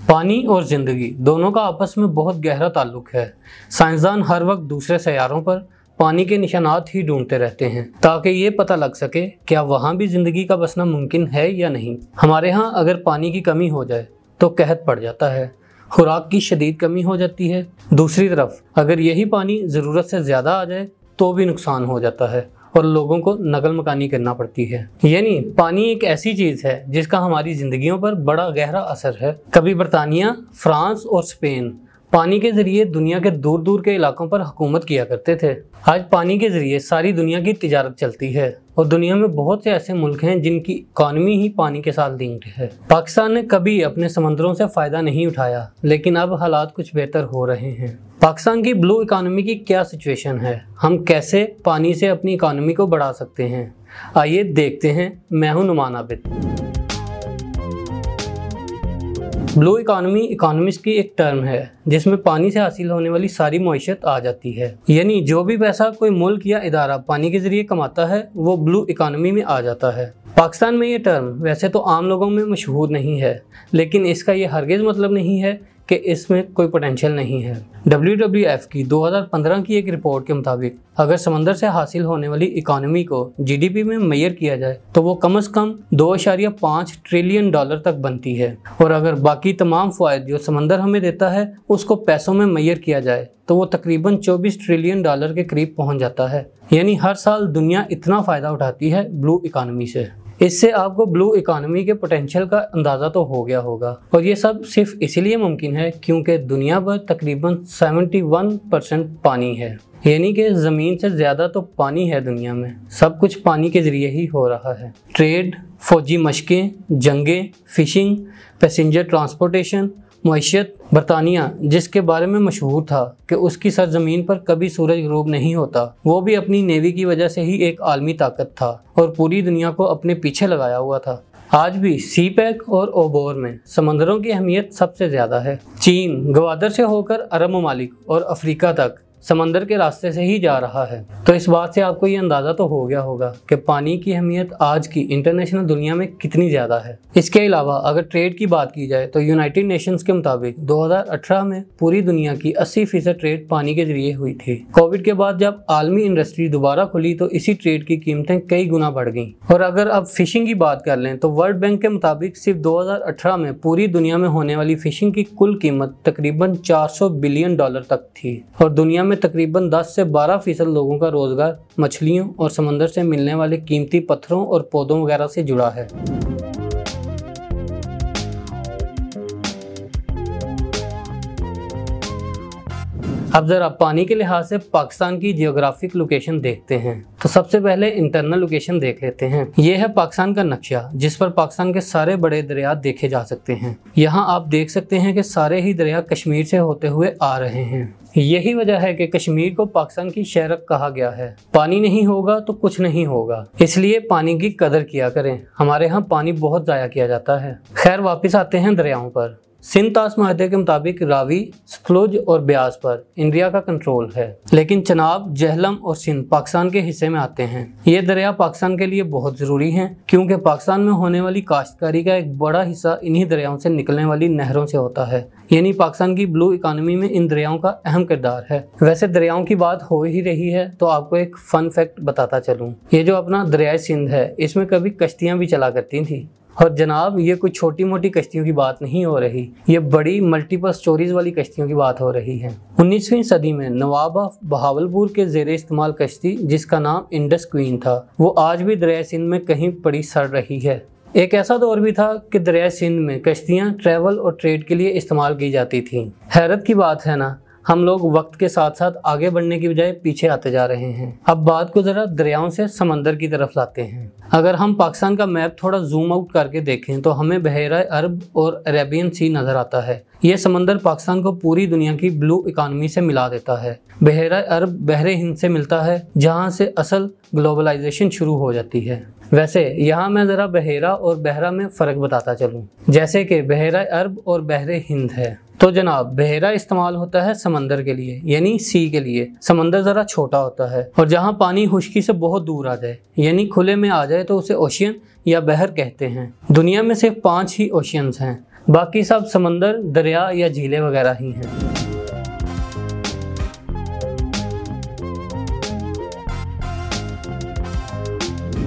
पानी और जिंदगी दोनों का आपस में बहुत गहरा ताल्लुक है। साइंसदान हर वक्त दूसरे सैयारों पर पानी के निशानात ही ढूंढते रहते हैं ताकि ये पता लग सके क्या वहाँ भी जिंदगी का बसना मुमकिन है या नहीं। हमारे यहाँ अगर पानी की कमी हो जाए तो कहत पड़ जाता है, खुराक की शदीद कमी हो जाती है। दूसरी तरफ अगर यही पानी ज़रूरत से ज़्यादा आ जाए तो भी नुकसान हो जाता है और लोगों को नकल मकानी करना पड़ती है। यानी पानी एक ऐसी चीज़ है जिसका हमारी ज़िंदगियों पर बड़ा गहरा असर है। कभी बरतानिया, फ्रांस और स्पेन पानी के ज़रिए दुनिया के दूर दूर के इलाकों पर हुकूमत किया करते थे। आज पानी के ज़रिए सारी दुनिया की तिजारत चलती है और दुनिया में बहुत से ऐसे मुल्क हैं जिनकी इकॉनमी ही पानी के साथ लिंक्ड है। पाकिस्तान ने कभी अपने समंदरों से फ़ायदा नहीं उठाया, लेकिन अब हालात कुछ बेहतर हो रहे हैं। पाकिस्तान की ब्लू इकॉनमी की क्या सिचुएशन है, हम कैसे पानी से अपनी इकॉनमी को बढ़ा सकते हैं, आइए देखते हैं। मैं हूं Numan Abid. Blue economy economist की एक टर्म है जिसमें पानी से हासिल होने वाली सारी मईशत आ जाती है। यानी जो भी पैसा कोई मुल्क या इदारा पानी के जरिए कमाता है वो ब्लू इकॉनमी में आ जाता है। पाकिस्तान में ये टर्म वैसे तो आम लोगों में मशहूर नहीं है, लेकिन इसका ये हरगिज़ मतलब नहीं है कि इसमें कोई पोटेंशियल नहीं है। WWF की 2015 की एक रिपोर्ट के मुताबिक अगर समंदर से हासिल होने वाली इकॉनमी को GDP में मेजर किया जाए तो वो कम से कम 2.5 ट्रिलियन डॉलर तक बनती है। और अगर बाकी तमाम फ़वाइद जो समंदर हमें देता है उसको पैसों में मेजर किया जाए तो वो तकरीबन 24 ट्रिलियन डॉलर के करीब पहुंच जाता है। यानी हर साल दुनिया इतना फ़ायदा उठाती है ब्लू इकॉनमी से। इससे आपको ब्लू इकॉनमी के पोटेंशियल का अंदाज़ा तो हो गया होगा, और ये सब सिर्फ इसीलिए मुमकिन है क्योंकि दुनिया भर तकरीबन 71% पानी है। यानी कि ज़मीन से ज़्यादा तो पानी है दुनिया में। सब कुछ पानी के ज़रिए ही हो रहा है। ट्रेड, फ़ौजी मशकें, जंगें, फ़िशिंग, पैसेंजर ट्रांसपोर्टेशन, मईशत। बरतानिया जिसके बारे में मशहूर था कि उसकी सरजमीन पर कभी सूरज ग़रूब नहीं होता, वो भी अपनी नेवी की वजह से ही एक आलमी ताकत था और पूरी दुनिया को अपने पीछे लगाया हुआ था। आज भी सी पैक और ओबोर में समंदरों की अहमियत सबसे ज़्यादा है। चीन गवादर से होकर अरब ममालिक और अफ्रीका तक समंदर के रास्ते से ही जा रहा है। तो इस बात से आपको ये अंदाज़ा तो हो गया होगा कि पानी की अहमियत आज की इंटरनेशनल दुनिया में कितनी ज़्यादा है। इसके अलावा अगर ट्रेड की बात की जाए तो यूनाइटेड नेशंस के मुताबिक 2018 में पूरी दुनिया की 80% ट्रेड पानी के जरिए हुई थी। कोविड के बाद जब आलमी इंडस्ट्री दोबारा खुली तो इसी ट्रेड की कीमतें कई गुना बढ़ गईं। और अगर अब फिशिंग की बात कर लें तो वर्ल्ड बैंक के मुताबिक सिर्फ 2018 में पूरी दुनिया में होने वाली फिशिंग की कुल कीमत तकरीबन 400 बिलियन डॉलर तक थी और दुनिया में तकरीबन 10 से 12% लोगों का रोजगार मछलियों और समंदर से मिलने वाले कीमती पत्थरों और पौधों वगैरह से जुड़ा है। अब जरा पानी के लिहाज से पाकिस्तान की जियोग्राफिक लोकेशन देखते हैं तो सबसे पहले इंटरनल लोकेशन देख लेते हैं। यह है पाकिस्तान का नक्शा जिस पर पाकिस्तान के सारे बड़े दरिया देखे जा सकते हैं। यहाँ आप देख सकते हैं कि सारे ही दरिया कश्मीर से होते हुए आ रहे हैं। यही वजह है कि कश्मीर को पाकिस्तान की शहरक कहा गया है। पानी नहीं होगा तो कुछ नहीं होगा, इसलिए पानी की कदर किया करें। हमारे यहाँ पानी बहुत ज़ाया किया जाता है। खैर वापस आते हैं दरियाओं पर। सिंध तास माहदे के मुताबिक रावी, सतलुज और ब्यास पर इंडिया का कंट्रोल है, लेकिन चनाब, जहलम और सिंध पाकिस्तान के हिस्से में आते हैं। ये दरिया पाकिस्तान के लिए बहुत ज़रूरी हैं क्योंकि पाकिस्तान में होने वाली काश्तकारी का एक बड़ा हिस्सा इन्हीं दरियाओं से निकलने वाली नहरों से होता है। यानी पाकिस्तान की ब्लू इकॉनमी में इन दरियाओं का अहम किरदार है। वैसे दरियाओं की बात हो ही रही है तो आपको एक फन फैक्ट बताता चलूँ। ये जो अपना दरियाए सिंध है इसमें कभी कश्तियाँ भी चला करती थी। और जनाब ये कोई छोटी मोटी कश्तियों की बात नहीं हो रही, ये बड़ी मल्टीपल स्टोरीज वाली कश्तियों की बात हो रही है। 19वीं सदी में नवाब ऑफ बहावलपुर के ज़ेरे इस्तेमाल कश्ती जिसका नाम इंडस क्वीन था, वो आज भी दरिया सिंध में कहीं पड़ी सड़ रही है। एक ऐसा दौर भी था कि दरिया सिंध में कश्तियाँ ट्रैवल और ट्रेड के लिए इस्तेमाल की जाती थी। हैरत की बात है ना, हम लोग वक्त के साथ साथ आगे बढ़ने की बजाय पीछे आते जा रहे हैं। अब बात को जरा दरियाओं से समंदर की तरफ लाते हैं। अगर हम पाकिस्तान का मैप थोड़ा जूम आउट करके देखें तो हमें बहरा अरब और अरेबियन सी नज़र आता है। यह समंदर पाकिस्तान को पूरी दुनिया की ब्लू इकॉनमी से मिला देता है। बहरा अरब बहरे हिंद से मिलता है जहाँ से असल ग्लोबलाइजेशन शुरू हो जाती है। वैसे यहाँ मैं ज़रा बहरा और बहरा में फ़र्क बताता चलूँ। जैसे कि बहरा अरब और बहरे हिंद है तो जनाब बहरा इस्तेमाल होता है समंदर के लिए, यानी सी के लिए। समंदर ज़रा छोटा होता है और जहाँ पानी खुश्की से बहुत दूर आ जाए यानी खुले में आ जाए तो उसे ओशियन या बहर कहते हैं। दुनिया में सिर्फ 5 ही ओशियंस हैं बाकी सब समंदर, दरिया या झीलें वगैरह ही हैं।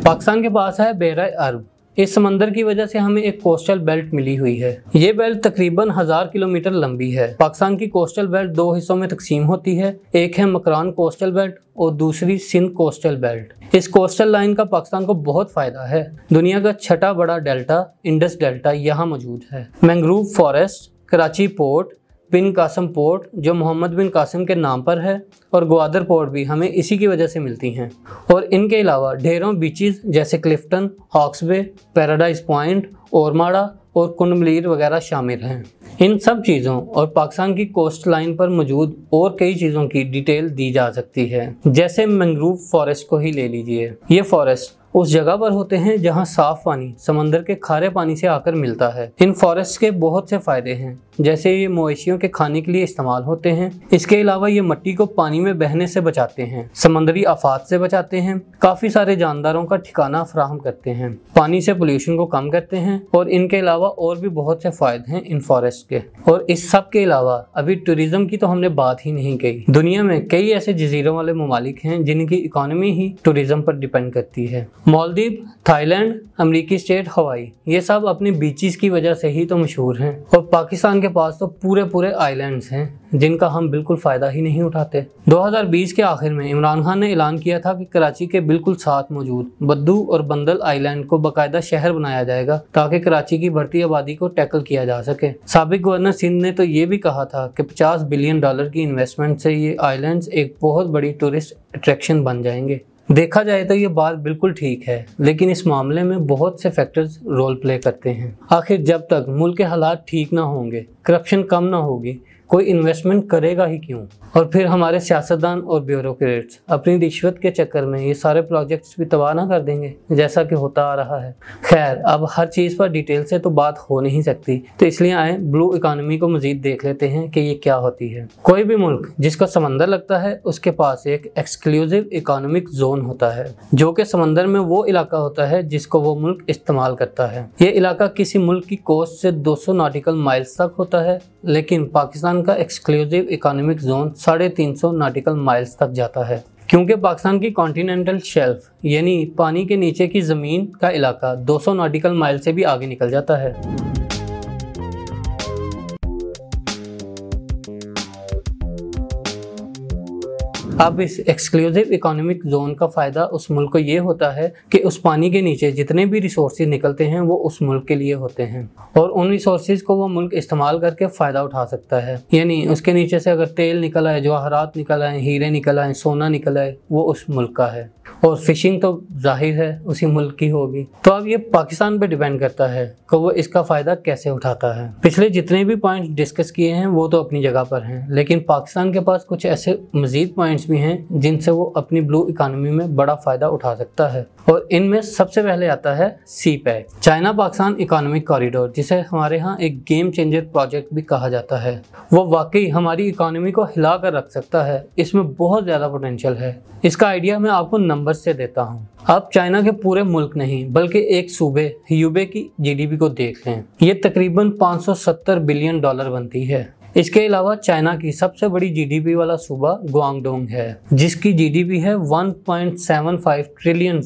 पाकिस्तान के पास है बहरा अरब। इस समंदर की वजह से हमें एक कोस्टल बेल्ट मिली हुई है। ये बेल्ट तकरीबन 1000 किलोमीटर लंबी है। पाकिस्तान की कोस्टल बेल्ट दो हिस्सों में तकसीम होती है, एक है मकरान कोस्टल बेल्ट और दूसरी सिंध कोस्टल बेल्ट। इस कोस्टल लाइन का पाकिस्तान को बहुत फायदा है। दुनिया का छठा बड़ा डेल्टा, इंडस डेल्टा, यहाँ मौजूद है। मैंग्रोव फॉरेस्ट, कराची पोर्ट, बिन कासिम पोर्ट जो मोहम्मद बिन कासिम के नाम पर है, और ग्वादर पोर्ट भी हमें इसी की वजह से मिलती हैं। और इनके अलावा ढेरों बीचेस जैसे क्लिफ्टन, हॉक्स बे, पैराडाइज पॉइंट, ओरमाड़ा और कुंडमलीर वगैरह शामिल हैं। इन सब चीज़ों और पाकिस्तान की कोस्ट लाइन पर मौजूद और कई चीज़ों की डिटेल दी जा सकती है। जैसे मैंग्रोव फॉरेस्ट को ही ले लीजिए। ये फॉरेस्ट उस जगह पर होते हैं जहां साफ पानी समंदर के खारे पानी से आकर मिलता है। इन फॉरेस्ट के बहुत से फायदे हैं, जैसे ये मवेशियों के खाने के लिए इस्तेमाल होते हैं। इसके अलावा ये मिट्टी को पानी में बहने से बचाते हैं, समंदरी आफात से बचाते हैं, काफ़ी सारे जानदारों का ठिकाना फराहम करते हैं, पानी से पोल्यूशन को कम करते हैं, और इनके अलावा और भी बहुत से फायदे हैं इन फॉरेस्ट के। और इस सब के अलावा अभी टूरिज्म की तो हमने बात ही नहीं की। दुनिया में कई ऐसे जजीरों वाले ममालिक हैं जिनकी इकोनॉमी ही टूरिज्म पर डिपेंड करती है। मालदीव, थाईलैंड, अमेरिकी स्टेट, हवाई, ये सब अपने बीचेस की वजह से ही तो मशहूर हैं। और पाकिस्तान के पास तो पूरे आइलैंड्स हैं जिनका हम बिल्कुल फ़ायदा ही नहीं उठाते। 2020 के आखिर में इमरान खान ने ऐलान किया था कि कराची के बिल्कुल साथ मौजूद बद्दू और बंदल आइलैंड को बाकायदा शहर बनाया जाएगा ताकि कराची की बढ़ती आबादी को टैकल किया जा सके। साबिक गवर्नर सिंध ने तो ये भी कहा था कि $50 बिलियन की इन्वेस्टमेंट से ये आइलैंड्स एक बहुत बड़ी टूरिस्ट अट्रैक्शन बन जाएंगे। देखा जाए तो ये बात बिल्कुल ठीक है, लेकिन इस मामले में बहुत से फैक्टर्स रोल प्ले करते हैं। आखिर जब तक मुल्क के हालात ठीक ना होंगे, करप्शन कम ना होगी, कोई इन्वेस्टमेंट करेगा ही क्यों? और फिर हमारे सियासतदान और ब्यूरोक्रेट्स अपनी रिश्वत के चक्कर में ये सारे प्रोजेक्ट्स भी तबाह ना कर देंगे, जैसा कि होता आ रहा है। खैर, अब हर चीज़ पर डिटेल से तो बात हो नहीं सकती, तो इसलिए आए ब्लू इकोनॉमी को मजीद देख लेते हैं कि ये क्या होती है। कोई भी मुल्क जिसका समंदर लगता है उसके पास एक एक्सक्लूसिव इकोनॉमिक जोन होता है, जो कि समंदर में वो इलाका होता है जिसको वो मुल्क इस्तेमाल करता है। ये इलाका किसी मुल्क की कोस्ट से 200 नॉटिकल माइल्स तक होता है, लेकिन पाकिस्तान का exclusive economic zone 350 nautical miles तक जाता है, क्योंकि पाकिस्तान की कॉन्टिनेंटल शेल्फ यानी पानी के नीचे की ज़मीन का इलाका 200 नॉटिकल माइल से भी आगे निकल जाता है। अब इस एक्सक्लूसिव इकोनॉमिक जोन का फ़ायदा उस मुल्क को ये होता है कि उस पानी के नीचे जितने भी रिसोर्सेज निकलते हैं वो उस मुल्क के लिए होते हैं, और उन रिसोर्सेज को वो मुल्क इस्तेमाल करके फ़ायदा उठा सकता है। यानी उसके नीचे से अगर तेल निकल आए, जवाहरात निकल आए, हीरे निकल आए, सोना निकल आए, वो उस मुल्क का है, और फिशिंग तो जाहिर है उसी मुल्क की होगी। तो अब ये पाकिस्तान पे डिपेंड करता है कि वो इसका फ़ायदा कैसे उठाता है। पिछले जितने भी पॉइंट्स डिस्कस किए हैं वो तो अपनी जगह पर हैं, लेकिन पाकिस्तान के पास कुछ ऐसे मज़ीद पॉइंट्स भी हैं जिनसे वो अपनी ब्लू इकोनॉमी में बड़ा फ़ायदा उठा सकता है। और इनमें सबसे पहले आता है CPEC, China Pakistan economic corridor, जिसे हमारे यहाँ एक गेम चेंजर प्रोजेक्ट भी कहा जाता है। वो वाकई हमारी इकोनॉमी को हिला कर रख सकता है, इसमें बहुत ज़्यादा पोटेंशियल है। इसका आइडिया मैं आपको नंबर से देता हूँ। आप चाइना के पूरे मुल्क नहीं बल्कि एक सूबे ह्यूबे की GDP को देख लें, ये तकरीबन $570 बिलियन बनती है। इसके अलावा चाइना की सबसे बड़ी GDP वाला सूबा ग्वांगडोंग है, जिसकी GDP है $1.75 ट्रिलियन,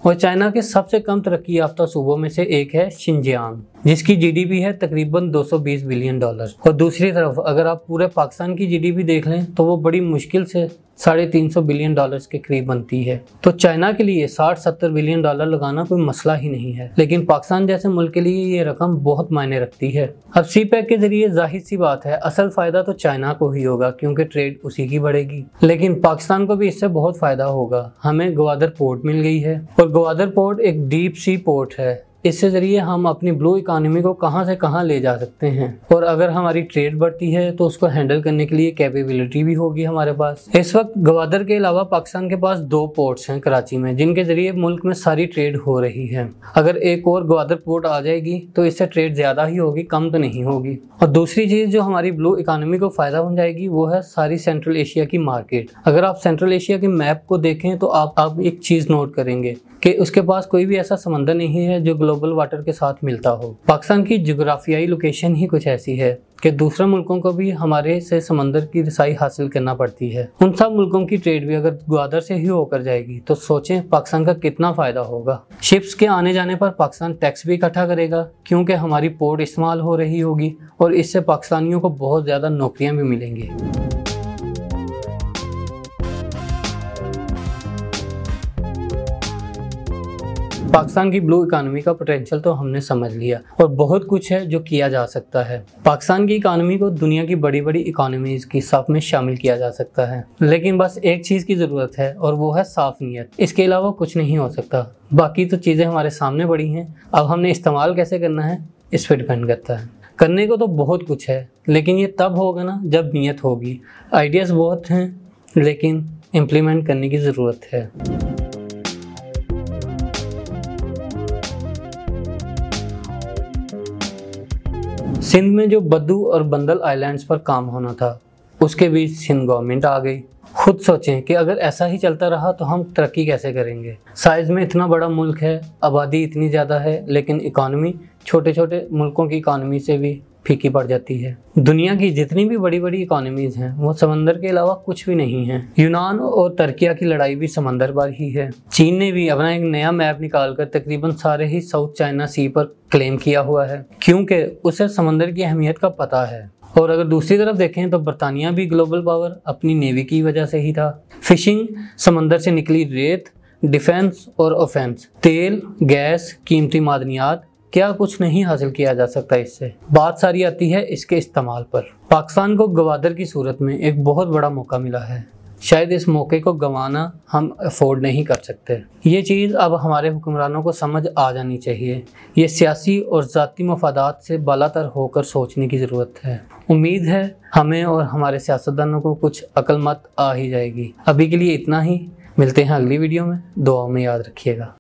और चाइना के सबसे कम तरक्की याफ्ता सूबों में से एक है शिनजियांग, जिसकी GDP है तकरीबन $220 बिलियन। और दूसरी तरफ अगर आप पूरे पाकिस्तान की GDP देख लें तो वो बड़ी मुश्किल से $350 बिलियन के करीब बनती है। तो चाइना के लिए 60-70 बिलियन डॉलर लगाना कोई मसला ही नहीं है, लेकिन पाकिस्तान जैसे मुल्क के लिए ये रकम बहुत मायने रखती है। अब CPEC के जरिए जाहिर सी बात है असल फायदा तो चाइना को ही होगा, क्योंकि ट्रेड उसी की बढ़ेगी, लेकिन पाकिस्तान को भी इससे बहुत फायदा होगा। हमें ग्वादर पोर्ट मिल गई है, और ग्वादर पोर्ट एक डीप सी पोर्ट है। इससे ज़रिए हम अपनी ब्लू इकोनॉमी को कहां से कहां ले जा सकते हैं, और अगर हमारी ट्रेड बढ़ती है तो उसको हैंडल करने के लिए कैपेबिलिटी भी होगी हमारे पास। इस वक्त ग्वादर के अलावा पाकिस्तान के पास 2 पोर्ट्स हैं कराची में, जिनके ज़रिए मुल्क में सारी ट्रेड हो रही है। अगर एक और ग्वादर पोर्ट आ जाएगी तो इससे ट्रेड ज़्यादा ही होगी, कम तो नहीं होगी। और दूसरी चीज़ जो हमारी ब्लू इकोनॉमी को फ़ायदा हो जाएगी वो है सारी सेंट्रल एशिया की मार्केट। अगर आप सेंट्रल एशिया के मैप को देखें तो आप एक चीज़ नोट करेंगे कि उसके पास कोई भी ऐसा समंदर नहीं है जो ग्लोबल वाटर के साथ मिलता हो। पाकिस्तान की जोग्राफियाई लोकेशन ही कुछ ऐसी है कि दूसरे मुल्कों को भी हमारे से समंदर की रसाई हासिल करना पड़ती है। उन सब मुल्कों की ट्रेड भी अगर ग्वादर से ही होकर जाएगी तो सोचें पाकिस्तान का कितना फ़ायदा होगा। शिप्स के आने जाने पर पाकिस्तान टैक्स भी इकट्ठा करेगा क्योंकि हमारी पोर्ट इस्तेमाल हो रही होगी और इससे पाकिस्तानियों को बहुत ज़्यादा नौकरियाँ भी मिलेंगी। पाकिस्तान की ब्लू इकानमी का पोटेंशियल तो हमने समझ लिया और बहुत कुछ है जो किया जा सकता है। पाकिस्तान की इकानमी को दुनिया की बड़ी बड़ी इकानमीज की साफ में शामिल किया जा सकता है, लेकिन बस एक चीज़ की ज़रूरत है और वो है साफ नीयत। इसके अलावा कुछ नहीं हो सकता। बाकी तो चीज़ें हमारे सामने पड़ी हैं, अब हमने इस्तेमाल कैसे करना है इस पर डिपेंड करता है। करने को तो बहुत कुछ है, लेकिन ये तब होगा ना जब नीयत होगी। आइडियाज़ बहुत हैं, लेकिन इम्प्लीमेंट करने की ज़रूरत है। सिंध में जो बद्दू और बंदल आइलैंड्स पर काम होना था, उसके बीच सिंध गवर्नमेंट आ गई। खुद सोचें कि अगर ऐसा ही चलता रहा तो हम तरक्की कैसे करेंगे। साइज़ में इतना बड़ा मुल्क है, आबादी इतनी ज़्यादा है, लेकिन इकानमी छोटे छोटे मुल्कों की इकानमी से भी फीकी पड़ जाती है। दुनिया की जितनी भी बड़ी बड़ी इकोनॉमीज हैं वो समंदर के अलावा कुछ भी नहीं है। यूनान और तुर्की की लड़ाई भी समंदर पर ही है। चीन ने भी अपना एक नया मैप निकालकर तकरीबन सारे ही साउथ चाइना सी पर क्लेम किया हुआ है क्योंकि उसे समंदर की अहमियत का पता है। और अगर दूसरी तरफ देखें तो बरतानिया भी ग्लोबल पावर अपनी नेवी की वजह से ही था। फिशिंग, समंदर से निकली रेत, डिफेंस और ऑफेंस, तेल, गैस, कीमती मादनियात, क्या कुछ नहीं हासिल किया जा सकता इससे। बात सारी आती है इसके इस्तेमाल पर। पाकिस्तान को गवादर की सूरत में एक बहुत बड़ा मौका मिला है। शायद इस मौके को गंवाना हम अफोर्ड नहीं कर सकते। ये चीज़ अब हमारे हुक्मरानों को समझ आ जानी चाहिए। ये सियासी और ज़ाती मफादात से बालातर होकर सोचने की ज़रूरत है। उम्मीद है हमें और हमारे सियासतदानों को कुछ अक्लमत आ ही जाएगी। अभी के लिए इतना ही, मिलते हैं अगली वीडियो में। दुआ में याद रखिएगा।